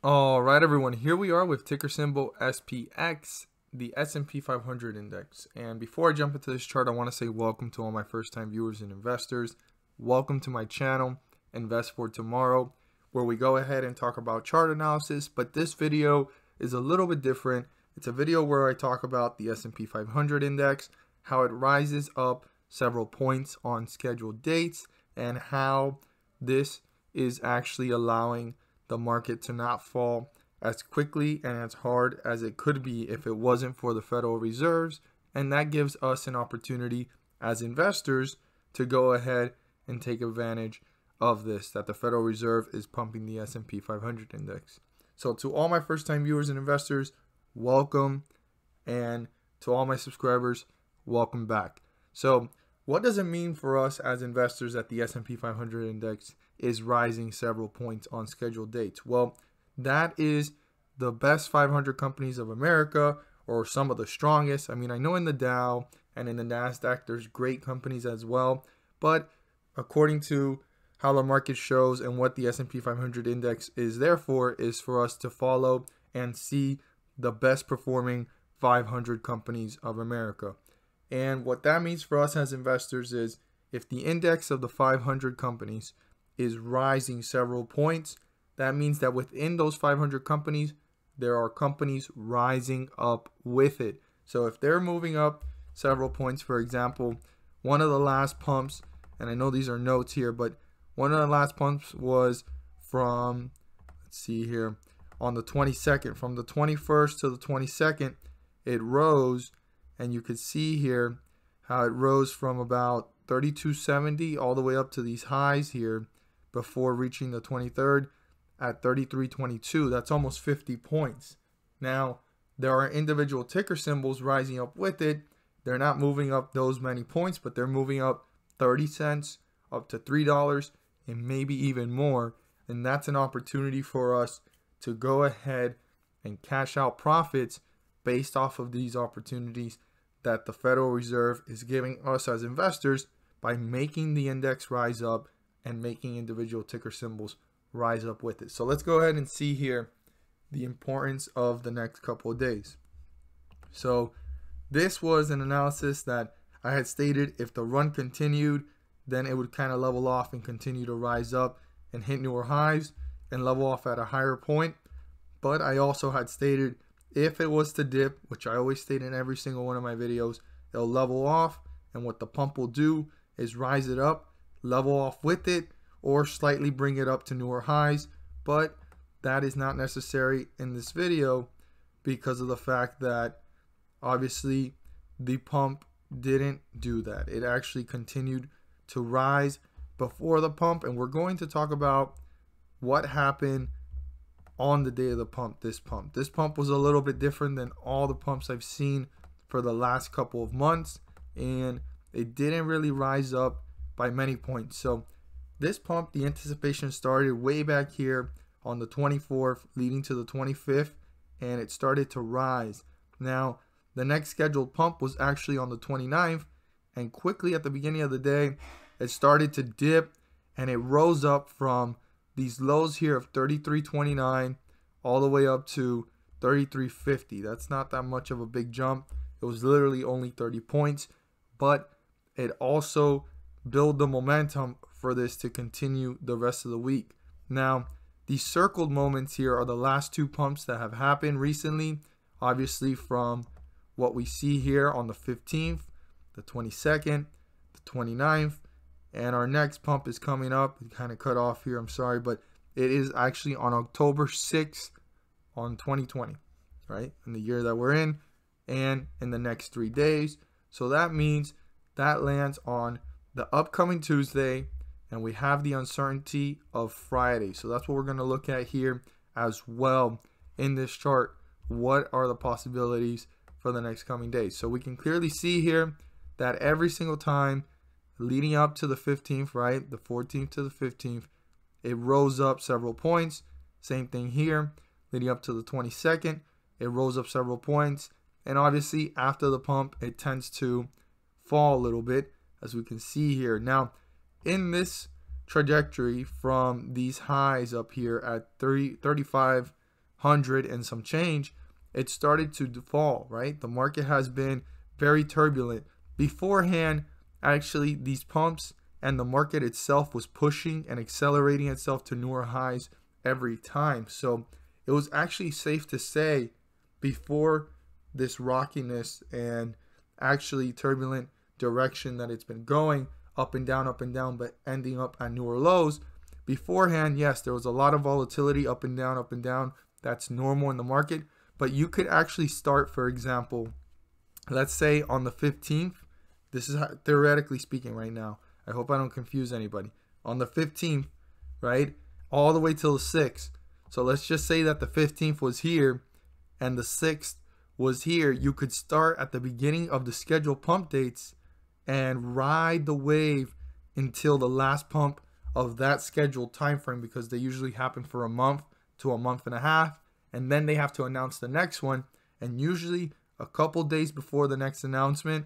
All right, everyone, here we are with ticker symbol SPX, the S&P 500 index. And before I jump into this chart, I want to say welcome to all my first-time viewers and investors. Welcome to my channel, Invest for Tomorrow, where we go ahead and talk about chart analysis. But this video is a little bit different. It's a video where I talk about the S&P 500 index, how it rises up several points on scheduled dates, and how this is actually allowing the market to not fall as quickly and as hard as it could be if it wasn't for the Federal Reserves. And that gives us an opportunity as investors to go ahead and take advantage of this, that the Federal Reserve is pumping the S&P 500 index. So to all my first-time viewers and investors, welcome. And to all my subscribers, welcome back. So what does it mean for us as investors that the S&P 500 index is rising several points on scheduled dates? Well, that is the best 500 companies of America, or some of the strongest. I mean, I know in the Dow and in the NASDAQ, there's great companies as well. But according to how the market shows and what the S&P 500 index is there for, is for us to follow and see the best performing 500 companies of America. And what that means for us as investors is if the index of the 500 companies is rising several points, that means that within those 500 companies, there are companies rising up with it. So if they're moving up several points, for example, one of the last pumps, and I know these are notes here, but one of the last pumps was from, let's see here, on the 22nd. From the 21st to the 22nd, it rose, and you could see here how it rose from about 32.70 all the way up to these highs here before reaching the 23rd at 33.22. That's almost 50 points. Now, there are individual ticker symbols rising up with it. They're not moving up those many points, but they're moving up 30 cents up to $3 and maybe even more. And that's an opportunity for us to go ahead and cash out profits based off of these opportunities that the Federal Reserve is giving us as investors by making the index rise up and making individual ticker symbols rise up with it. So let's go ahead and see here the importance of the next couple of days. So this was an analysis that I had stated if the run continued, then it would kind of level off and continue to rise up and hit newer highs and level off at a higher point. But I also had stated if it was to dip, which I always state in every single one of my videos, it'll level off, and what the pump will do is rise it up, level off with it, or slightly bring it up to newer highs. But that is not necessary in this video because of the fact that obviously the pump didn't do that. It actually continued to rise before the pump, and we're going to talk about what happened on the day of the pump. This pump was a little bit different than all the pumps I've seen for the last couple of months, and it didn't really rise up by many points. So this pump, the anticipation started way back here on the 24th leading to the 25th, and it started to rise. Now the next scheduled pump was actually on the 29th, and quickly at the beginning of the day it started to dip, and it rose up from these lows here of 33.29 all the way up to 33.50. That's not that much of a big jump. It was literally only 30 points, but it also built the momentum for this to continue the rest of the week. Now, these circled moments here are the last two pumps that have happened recently, obviously from what we see here on the 15th, the 22nd, the 29th, and our next pump is coming up. It kind of cut off here, I'm sorry, but it is actually on October 6th on 2020, right? In the year that we're in, and in the next 3 days. So that means that lands on the upcoming Tuesday, and we have the uncertainty of Friday. So that's what we're going to look at here as well in this chart. What are the possibilities for the next coming days? So we can clearly see here that every single time leading up to the 15th, right, the 14th to the 15th, it rose up several points. Same thing here, leading up to the 22nd, it rose up several points. And obviously after the pump, it tends to fall a little bit, as we can see here. Now, in this trajectory from these highs up here at 35 500 and some change, it started to fall, right? The market has been very turbulent. Beforehand, actually, these pumps and the market itself was pushing and accelerating itself to newer highs every time. So it was actually safe to say before this rockiness and actually turbulent direction that it's been going up and down, but ending up at newer lows. Beforehand, yes, there was a lot of volatility up and down. That's normal in the market. But you could actually start, for example, let's say on the 15th. This is theoretically speaking right now. I hope I don't confuse anybody. On the 15th, right, all the way till the 6th. So let's just say that the 15th was here and the 6th was here. You could start at the beginning of the scheduled pump dates and ride the wave until the last pump of that scheduled time frame, because they usually happen for a month to a month and a half, and then they have to announce the next one. And usually a couple days before the next announcement,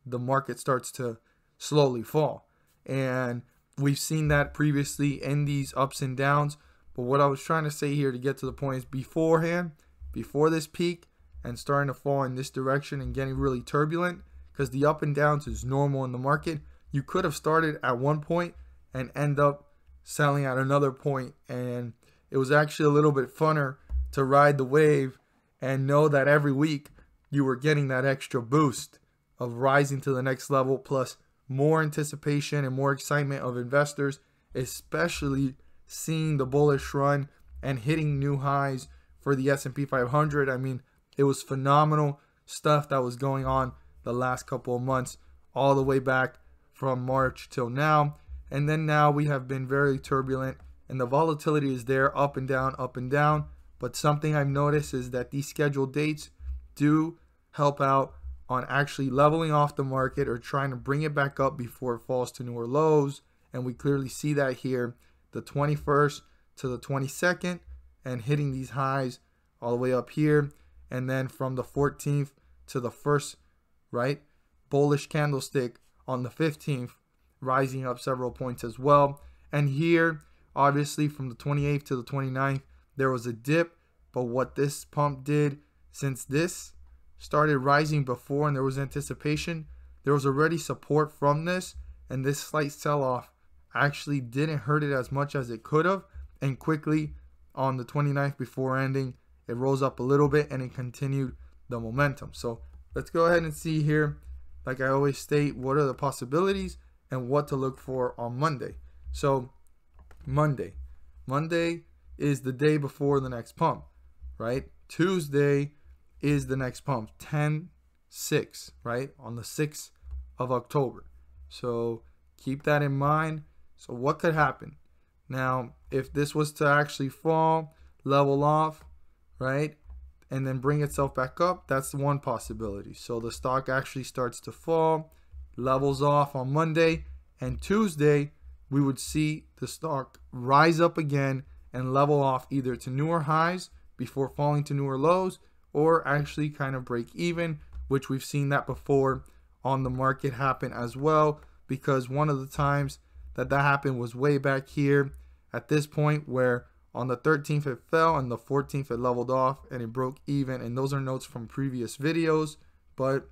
the market starts to slowly fall. And we've seen that previously in these ups and downs. But what I was trying to say here to get to the point is beforehand, before this peak and starting to fall in this direction and getting really turbulent, because the up and downs is normal in the market, you could have started at one point and end up selling at another point. And it was actually a little bit funner to ride the wave and know that every week you were getting that extra boost of rising to the next level, plus more anticipation and more excitement of investors, especially seeing the bullish run and hitting new highs for the S&P 500. I mean, it was phenomenal stuff that was going on the last couple of months, all the way back from March till now. And then now we have been very turbulent, and the volatility is there, up and down. But something I've noticed is that these scheduled dates do help out on actually leveling off the market or trying to bring it back up before it falls to newer lows. And we clearly see that here, the 21st to the 22nd, and hitting these highs all the way up here. And then from the 14th to the first, right, bullish candlestick on the 15th, rising up several points as well. And here, obviously, from the 28th to the 29th, there was a dip. But what this pump did, since this started rising before and there was anticipation, there was already support from this, and this slight sell-off actually didn't hurt it as much as it could have. And quickly on the 29th before ending, it rose up a little bit and it continued the momentum. So let's go ahead and see here, like I always state, what are the possibilities and what to look for on Monday. So Monday is the day before the next pump, right? Tuesday is the next pump, 10/6, right? On the 6th of October. So keep that in mind. So what could happen? Now, if this was to actually fall, level off, right, and then bring itself back up, that's one possibility. So the stock actually starts to fall, levels off on Monday, and Tuesday we would see the stock rise up again and level off either to newer highs before falling to newer lows, or actually kind of break even, which we've seen that before on the market happen as well, because one of the times that happened was way back here at this point, where on the 13th it fell and the 14th it leveled off and it broke even. And those are notes from previous videos, but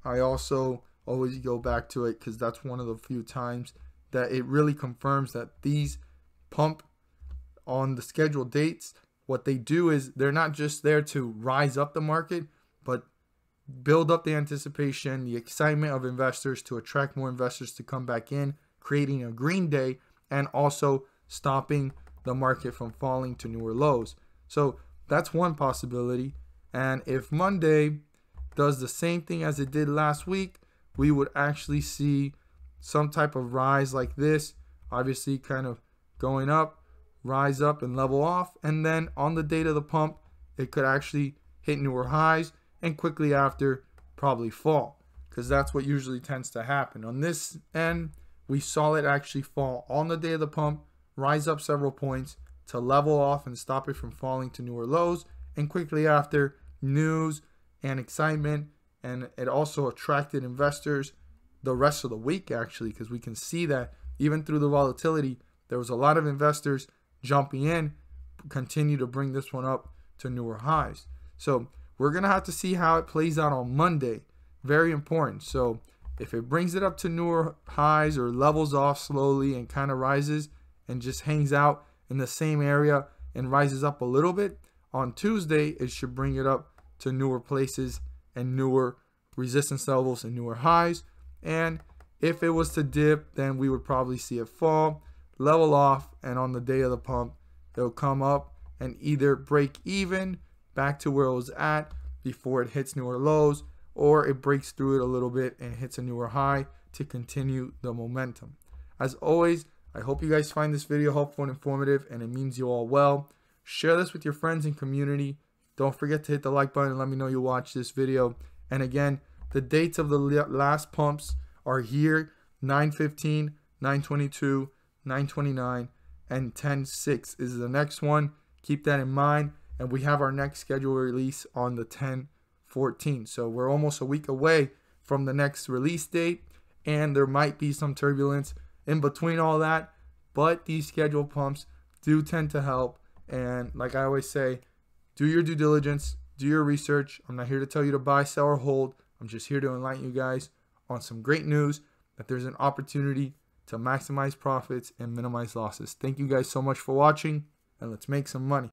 I also always go back to it because that's one of the few times that it really confirms that these pump on the scheduled dates, what they do is they're not just there to rise up the market, but build up the anticipation, the excitement of investors to attract more investors to come back in, creating a green day, and also stopping the market from falling to newer lows. So that's one possibility. And if Monday does the same thing as it did last week, we would actually see some type of rise like this, obviously kind of going up, rise up and level off, and then on the date of the pump it could actually hit newer highs and quickly after probably fall, because that's what usually tends to happen. On this end, we saw it actually fall on the day of the pump, rise up several points to level off and stop it from falling to newer lows, and quickly after, news and excitement, and it also attracted investors the rest of the week actually, because we can see that even through the volatility there was a lot of investors jumping in, continue to bring this one up to newer highs. So we're going to have to see how it plays out on Monday. Very important. So if it brings it up to newer highs or levels off slowly and kind of rises and just hangs out in the same area and rises up a little bit, on Tuesday it should bring it up to newer places and newer resistance levels and newer highs. And if it was to dip, then we would probably see it fall, level off, and on the day of the pump it'll come up and either break even back to where it was at before it hits newer lows, or it breaks through it a little bit and hits a newer high to continue the momentum. As always, I hope you guys find this video helpful and informative, and it means you all well. Share this with your friends and community. Don't forget to hit the like button and let me know you watched this video. And again, the dates of the last pumps are here: 9/15, 9/22, 9/29, and 10/6 is the next one. Keep that in mind. And we have our next scheduled release on the 10/14. So we're almost a week away from the next release date, and there might be some turbulence in between all that, but these scheduled pumps do tend to help. And like I always say, do your due diligence, do your research. I'm not here to tell you to buy, sell, or hold. I'm just here to enlighten you guys on some great news that there's an opportunity to maximize profits and minimize losses. Thank you guys so much for watching, and let's make some money.